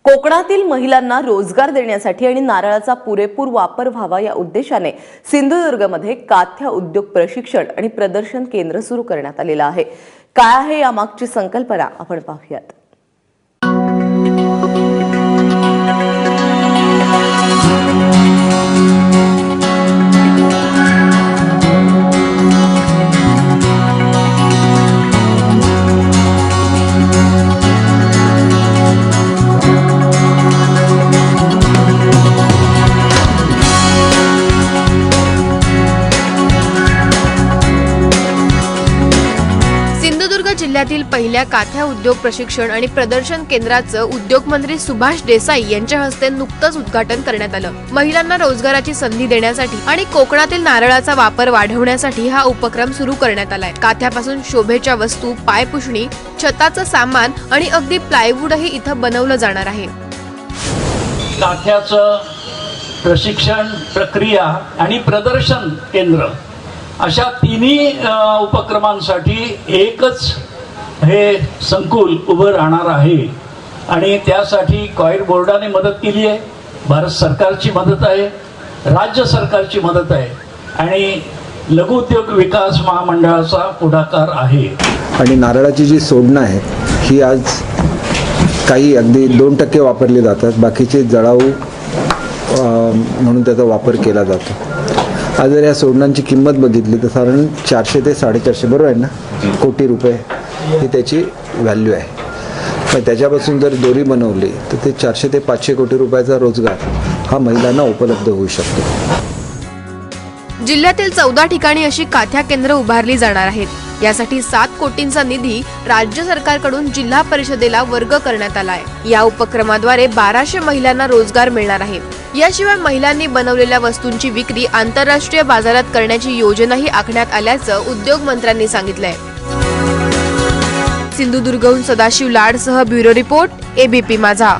कोकणातील महिलांना रोजगार देण्यासाठी आणि नारळाचा पुरेपूर वापर व्हावा या उद्देशाने सिंधुदुर्गमध्ये काथ्या उद्योग प्रशिक्षण आणि प्रदर्शन केंद्र सुरू करण्यात आलेलं आहे। काय आहे यामागची संकल्पना आपण पाहूयात। सिंधुदुर्ग जिल्ह्यातील पहिल्या काथ्या उद्योग प्रशिक्षण आणि प्रदर्शन केंद्राचं उद्योगमंत्री सुभाष देसाई यांच्या हस्ते नुकतंच उद्घाटन करण्यात आलं। महिलांना रोजगाराची संधी देण्यासाठी आणि कोकणातील नारळाचा वापर वाढवण्यासाठी हा उपक्रम सुरू करण्यात आलाय। काथ्यापासून शोभेच्या वस्तू, पायपुसणी, छताचं सामान आणि अगदी प्लायवूडही इथं बनवलं जाणार आहे। काथ्याचं प्रशिक्षण, प्रक्रिया आणि प्रदर्शन केंद्र अशा तिन्ही उपक्रमांसाठी एकच हे संकुल उभं राहणार आहे आणि त्यासाठी कॉयर बोर्डाने मदत केली आहे, भारत सरकारची मदत आहे, राज्य सरकारची मदत आहे आणि लघु उद्योग विकास महामंडळाचा पुढाकार आहे। आणि नारळाची जी सोडणं आहे ही आज काही अगदी 2% वापरली जातात, बाकीचे जळाऊ म्हणून त्याचा वापर केला जातो। आज जर या सोडणांची किंमत बघितली तर साधारण 400 ते 450 बरोबर आहे ना, कोटी रुपये ही त्याची व्हॅल्यू आहे। पण त्याच्यापासून जर दोरी बनवली तर ते 400 ते 500 कोटी रुपयाचा रोजगार हा महिलांना उपलब्ध होऊ शकतो। जिल्ह्यातील 14 ठिकाणी अशी काथ्या केंद्र उभारली जाणार आहेत। यासाठी 7 कोटींचा निधी राज्य सरकारकडून जिल्हा परिषदेला वर्ग करण्यात आलाय। या उपक्रमाद्वारे 1200 महिलांना रोजगार मिळणार आहे। याशिवाय महिलांनी बनवलेल्या वस्तूंची विक्री आंतरराष्ट्रीय बाजारात करण्याची योजनाही आखण्यात आल्याचं उद्योग मंत्र्यांनी सांगितलंय। सिंधुदुर्गहून सदाशिव लाडसह ब्युरो रिपोर्ट, एबीपी माझा।